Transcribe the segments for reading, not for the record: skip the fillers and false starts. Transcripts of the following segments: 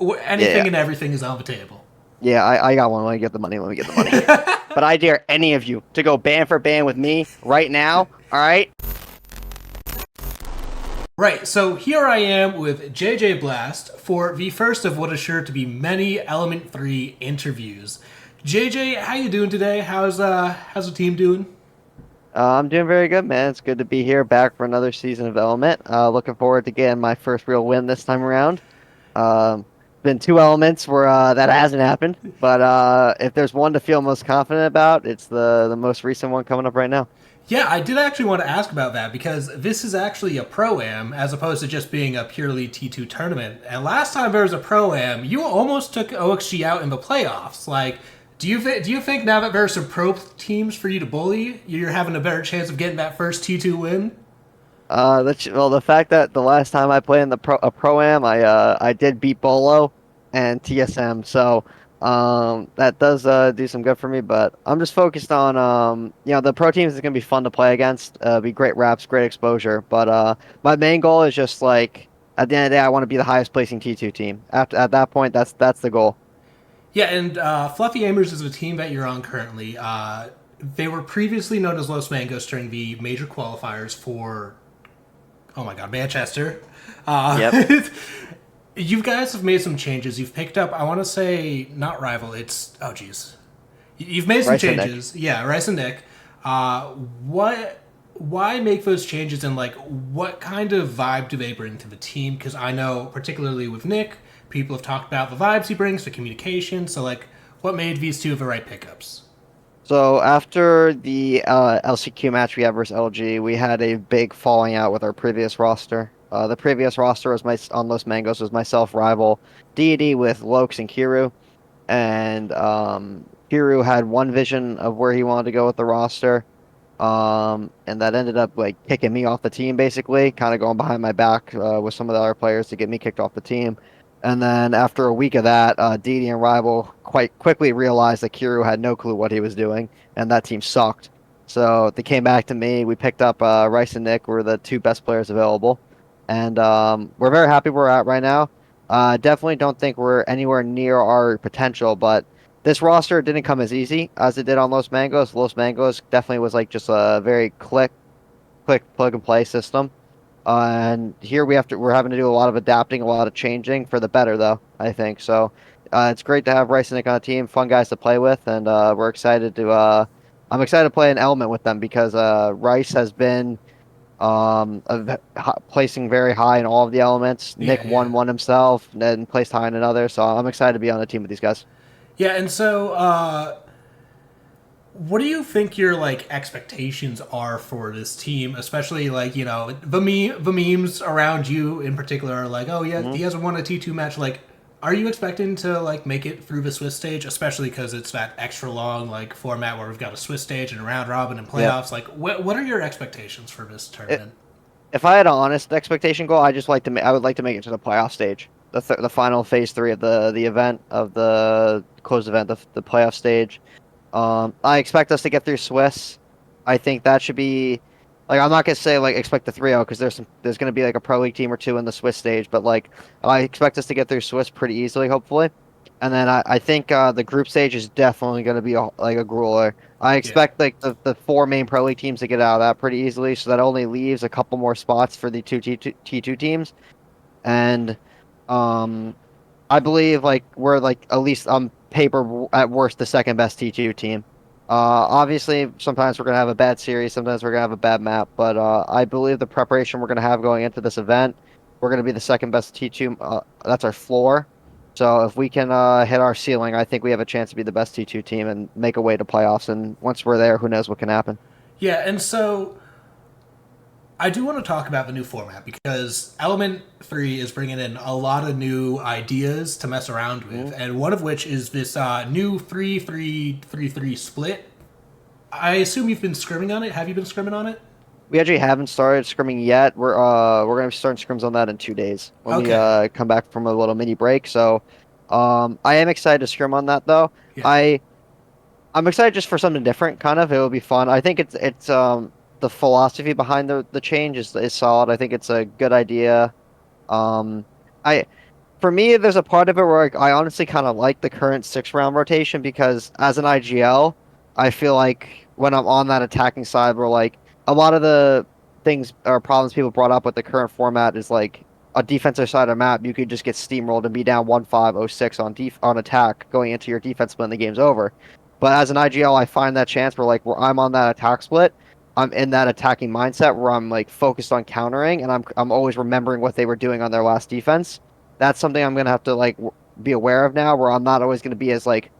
Anything and everything is on the table. Yeah, I got one. Let me get the money. Let me get the money. But I dare any of you to go band for band with me right now. All right? Right, so here I am with JJBlazt for the first of what is sure to be many Element 3 interviews. JJ, how you doing today? How's the team doing? I'm doing very good, man. It's good to be here back for another season of Element. Looking forward to getting my first real win this time around. Um, been two elements where that hasn't happened, but if there's one to feel most confident about, it's the most recent one coming up right now. Yeah, I did actually want to ask about that because this is actually a pro-am as opposed to just being a purely T2 tournament. And last time there was a pro-am, you almost took OXG out in the playoffs. Like, do you think now that there are some pro teams for you to bully, you're having a better chance of getting that first T2 win? Well, the fact that the last time I played in a pro-am, I did beat Bolo and TSM, so that does do some good for me. But I'm just focused on the pro teams is gonna be fun to play against. Be great reps, great exposure. But my main goal is just like at the end of the day, I want to be the highest placing T2 team. After at that point, that's the goal. Yeah, and Fluffy Aimers is a team that you're on currently. They were previously known as Los Mangos during the major qualifiers for, oh my god, Manchester. Yep, You guys have made some changes. You've picked up, I want to say, not rival. It's oh geez, you've made some Rice and Nick. changes. Yeah, Rice and Nick. What? Why make those changes, and like, what kind of vibe do they bring to the team? Because I know, particularly with Nick, people have talked about the vibes he brings, the communication. So, like, what made these two the right pickups? So after the LCQ match we had versus LG, we had a big falling out with our previous roster. The previous roster was my on Los Mangos was myself, rival, Deity with Lokes and Kiru, and Kiru had one vision of where he wanted to go with the roster, and that ended up like kicking me off the team basically, kind of going behind my back with some of the other players to get me kicked off the team. And then after a week of that, Didi and Rival quite quickly realized that Kiru had no clue what he was doing, and that team sucked. So they came back to me. We picked up Rice and Nick were the two best players available, and we're very happy where we're at right now. Definitely don't think we're anywhere near our potential, but this roster didn't come as easy as it did on Los Mangos. Los Mangos definitely was like just a very click, plug and play system. And here we're having to do a lot of adapting, a lot of changing for the better, though, I think. So it's great to have Rice and Nick on the team, fun guys to play with, and we're excited to. I'm excited to play an element with them because Rice has been placing very high in all of the elements. Nick Yeah, yeah. won one himself, and then placed high in another. So I'm excited to be on the team with these guys. Yeah, and so, what do you think your like expectations are for this team, especially like the memes around you in particular are like, oh yeah, Mm-hmm. he hasn't won a T2 match. Like, are you expecting to like make it through the Swiss stage, especially because it's that extra long like format where we've got a Swiss stage and a round robin and Yep. playoffs? Like, what are your expectations for this It, tournament? if I had an honest expectation goal, I would like to make it to the playoff stage, the final phase three of the event of the closed event, the playoff stage. I expect us to get through Swiss. I think that should be like I'm not gonna say like expect the 3-0 because there's gonna be like a pro league team or two in the Swiss stage, but like I expect us to get through Swiss pretty easily, hopefully. And then I think the group stage is definitely gonna be like a grueler. I Yeah. expect like the four main pro league teams to get out of that pretty easily, so that only leaves a couple more spots for the two T2 teams. And um, I believe like we're like at least on paper at worst the second best T2 team. Obviously sometimes we're gonna have a bad series, sometimes we're gonna have a bad map, but I believe the preparation we're gonna have going into this event, we're gonna be the second best T2. That's our floor. So if we can hit our ceiling, I think we have a chance to be the best T2 team and make a way to playoffs. And once we're there, who knows what can happen. Yeah, and so I do want to talk about the new format because Element 3 is bringing in a lot of new ideas to mess around with, Mhm. and one of which is this new 3-3-3-3 split. I assume you've been scrimming on it. Have you been scrimming on it? We actually haven't started scrimming yet. We're gonna be starting scrims on that in 2 days when we Okay. come back from a little mini break. So I am excited to scrim on that though. Yeah. I I'm excited just for something different, kind of. It will be fun. I think it's the philosophy behind the change is solid. I think it's a good idea. Um I for me, there's a part of it where like, I honestly kind of like the current 6 round rotation because as an IGL, I feel like when I'm on that attacking side, where like a lot of the things or problems people brought up with the current format is like a defensive side of map, you could just get steamrolled and be down 1-5-0-6 on attack going into your defense split and the game's over. But as an IGL, I find that chance where I'm on that attack split, I'm in that attacking mindset where I'm like focused on countering and I'm always remembering what they were doing on their last defense. That's something I'm gonna have to like be aware of now, where I'm not always gonna be as like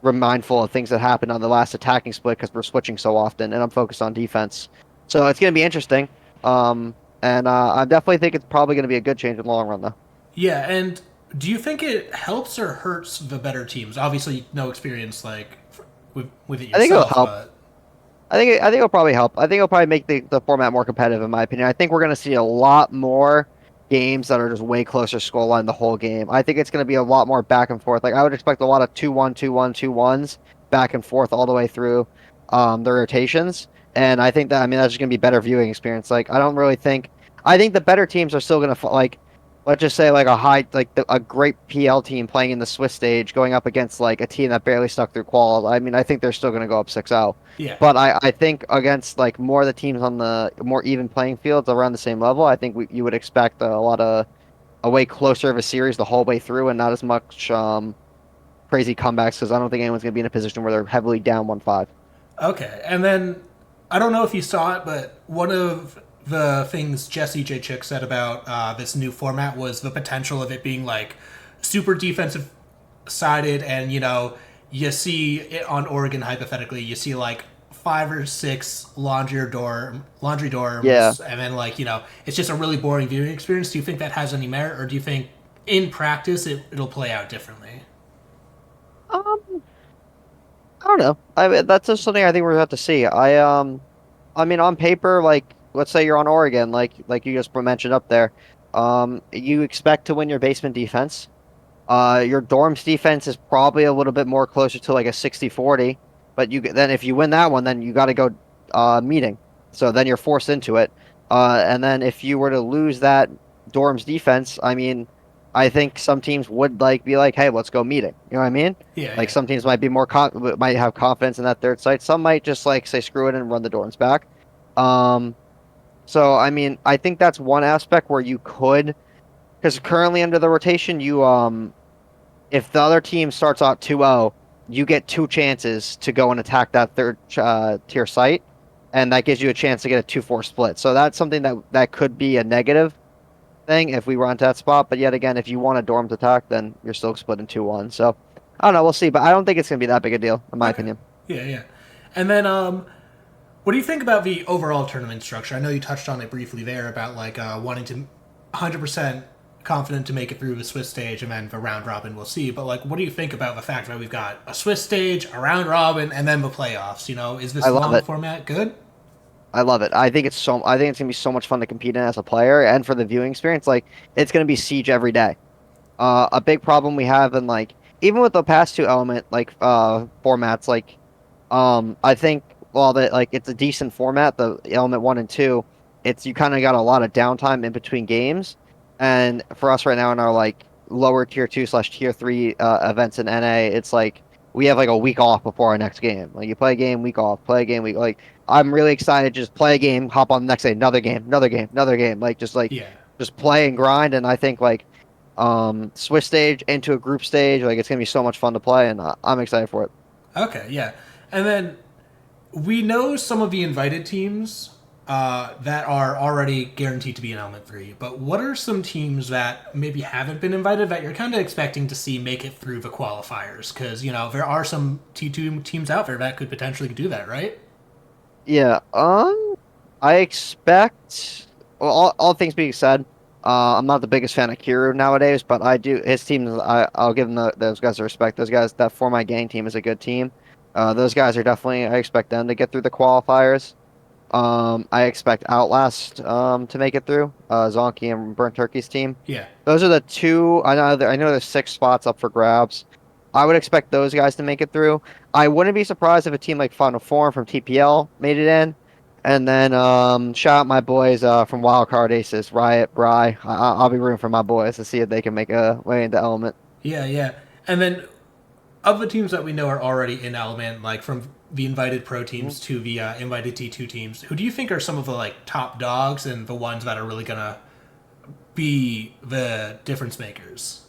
mindful of things that happened on the last attacking split because we're switching so often, and I'm focused on defense. So it's gonna be interesting. And I definitely think it's probably gonna be a good change in the long run, though. Yeah, and do you think it helps or hurts the better teams? Obviously, no experience like with it I think it'll yourself, help. but I think it'll probably help. I think it'll probably make the format more competitive, in my opinion. I think we're gonna see a lot more games that are just way closer scoreline the whole game. I think it's gonna be a lot more back and forth. Like I would expect a lot of 2-1, 2-1, 2-1s back and forth all the way through the rotations. And I think that I mean that's just gonna be better viewing experience. Like I don't really think I think the better teams are still gonna like let's just say like a great PL team playing in the Swiss stage going up against like a team that barely stuck through qual. I mean, I think they're still going to go up 6-0. yeah. But I think against like more of the teams on the more even playing fields around the same level, I think you would expect a lot of a way closer of a series the whole way through and not as much crazy comebacks because I don't think anyone's going to be in a position where they're heavily down 1-5. Okay, and then I don't know if you saw it, but one of the things Jesse J. Chick said about this new format was the potential of it being like super defensive sided, and you see it on Oregon hypothetically, you see like 5 or 6 laundry Yeah. dorms, and then like it's just a really boring viewing experience. Do you think that has any merit, or do you think in practice it'll play out differently? Um, I don't know. I mean, that's just something I think we're gonna have to see. I mean, on paper, like let's say you're on Oregon, like you just mentioned up there, you expect to win your basement defense. Your dorm's defense is probably a little bit more closer to like a 60-40, but then if you win that one, then you got to go meeting. So then you're forced into it. And then if you were to lose that dorm's defense, I mean, I think some teams would like be like, hey, let's go meeting. You know what I mean? Yeah, Like yeah. some teams might be might have confidence in that third site. Some might just like say screw it and run the dorms back. Um, so I mean, I think that's one aspect where you could, because currently under the rotation, you if the other team starts out 2-0, you get 2 chances to go and attack that third tier site, and that gives you a chance to get a 2-4 split. So that's something that could be a negative thing if we run to that spot. But yet again, if you want a dormed attack, then you're still split in 2-1. So I don't know, we'll see. But I don't think it's gonna be that big a deal, in my Okay. opinion. Yeah, yeah. And then what do you think about the overall tournament structure? I know you touched on it briefly there about like wanting to 100% confident to make it through the Swiss stage and then the round robin we'll see. But like, what do you think about the fact that we've got a Swiss stage, a round robin, and then the playoffs? Is I this love long it. format good? I love it. I think it's gonna be so much fun to compete in as a player and for the viewing experience. Like it's gonna be siege every day. A big problem we have in like even with the past two element like formats like I think while that like it's a decent format the element 1 and 2 it's you kind of got a lot of downtime in between games and for us right now in our like lower tier 2/tier 3 events in NA it's like we have like a week off before our next game like you play a game week off play a game week like I'm really excited to just play a game hop on the next day another game another game another game like Yeah. just play and grind and I think like Swiss stage into a group stage. Like it's gonna be so much fun to play, and I'm excited for it. Okay, yeah. And then we know some of the invited teams that are already guaranteed to be in Element 3, but what are some teams that maybe haven't been invited that you're kind of expecting to see make it through the qualifiers? Because, there are some T2 teams out there that could potentially do that, right? Yeah. I expect. Well, all things being said, I'm not the biggest fan of Kiru nowadays, but I do his team. I'll give those guys the respect. Those guys, that For My Gang team is a good team. Those guys are definitely. I expect them to get through the qualifiers. I expect Outlast to make it through. Zonky and Burnt Turkey's team. Yeah. Those are the two. I know there's 6 spots up for grabs. I would expect those guys to make it through. I wouldn't be surprised if a team like Final Form from TPL made it in, And then shout out my boys from Wildcard Aces, Riot, Bry. I'll be rooting for my boys to see if they can make a way into Element. Yeah, yeah. And then of the teams that we know are already in Element, like from the invited pro Mhm. teams to the invited T2 teams, who do you think are some of the like top dogs and the ones that are really gonna be the difference makers?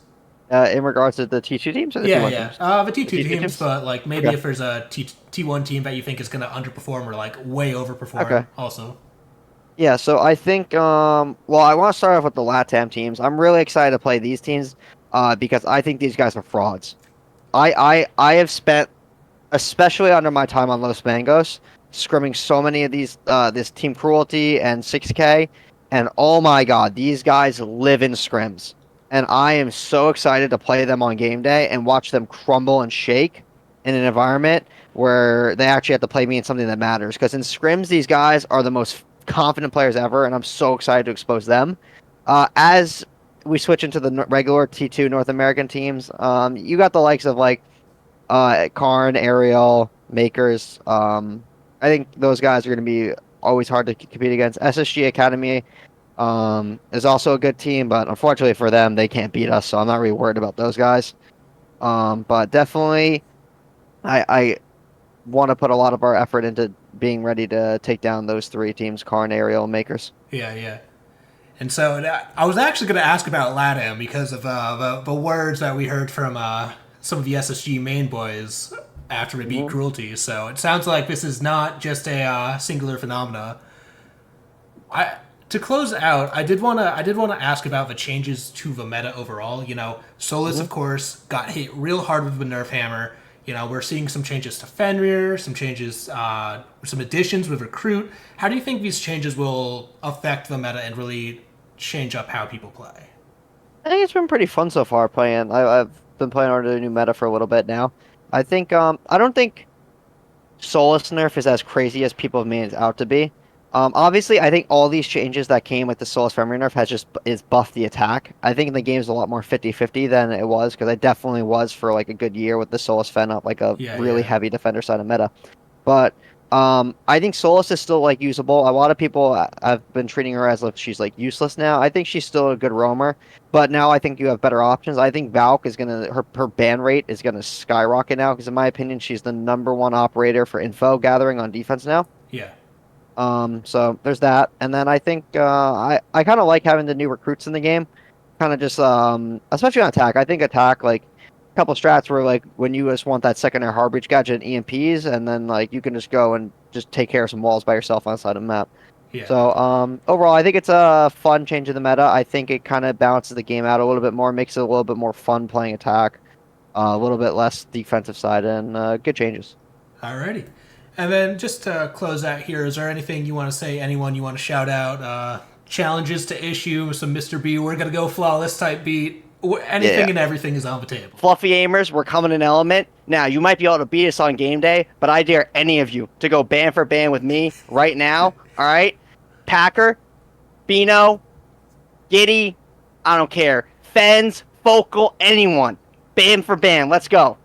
In regards to the T2 teams or the Yeah, T1 yeah. teams? The The T2 T2 teams, teams? but like maybe Okay. if there's a T1 team that you think is gonna underperform or like way Okay. overperform, also. Yeah, so I think well, I want to start off with the LATAM teams. I'm really excited to play these teams because I think these guys are frauds. I have spent, especially under my time on Los Mangos, scrimming so many of these this Team Cruelty and 6K, and oh my God, these guys live in scrims. And I am so excited to play them on game day and watch them crumble and shake in an environment where they actually have to play me in something that matters. Because in scrims, these guys are the most confident players ever, and I'm so excited to expose them. As we switch into the regular T2 North American teams, you got the likes of like Karn, Ariel, Makers. I think those guys are going to be always hard to compete against. SSG Academy is also a good team, but unfortunately for them, they can't beat us, so I'm not really worried about those guys. But definitely, I want to put a lot of our effort into being ready to take down those three teams: Karn, Ariel, and Makers. Yeah, yeah. And so I was actually going to ask about LATAM because of the words that we heard from some of the SSG main boys after we beat Hmm. Cruelty. So it sounds like this is not just a singular phenomena. I to close out, I did want to ask about the changes to the meta overall. You know, Solus Hmm. of course got hit real hard with the nerf hammer. You know, we're seeing some changes to Fenrir, some changes, some additions with Recruit. How do you think these changes will affect the meta and really change up how people play? I think it's been pretty fun so far playing. I've been playing under the new meta for a little bit now. I think I don't think Solus nerf is as crazy as people have made it out to be. Obviously, I think all these changes that came with the Solus Memory nerf has just is buffed the attack. I think the game's a lot more 50-50 than it was because I definitely was for like a good year with the Solus Fen up like a Yeah, really yeah, heavy defender side of meta. But I think Solus is still like usable. A lot of people have been treating her as if she's like useless now. I think she's still a good roamer, but now I think you have better options. I think Valk is gonna her ban rate is gonna skyrocket now because in my opinion she's the number one operator for info gathering on defense now. yeah, So there's that, and then I think I kind of like having the new recruits in the game, kind of just especially on attack. I think attack like a couple strats where like when you just want that secondary hard breach gadget and EMPs, and then like you can just go and just take care of some walls by yourself on the side of the map. yeah. So overall, I think it's a fun change in the meta. I think it kind of balances the game out a little bit more, makes it a little bit more fun playing attack, a little bit less defensive side, and good changes. Alrighty. And then just to close out here, is there anything you want to say? Anyone you want to shout out? Challenges to issue? Some Mr. B, we're gonna go flawless type beat. Yeah. Anything and everything is on the table. Fluffy Aimers, we're coming in element. Now, you might be able to beat us on game day, but I dare any of you to go ban for ban with me right now. All right? Packer, Bino, Giddy, I don't care. Fens, Focal, anyone. Ban for ban. Let's go.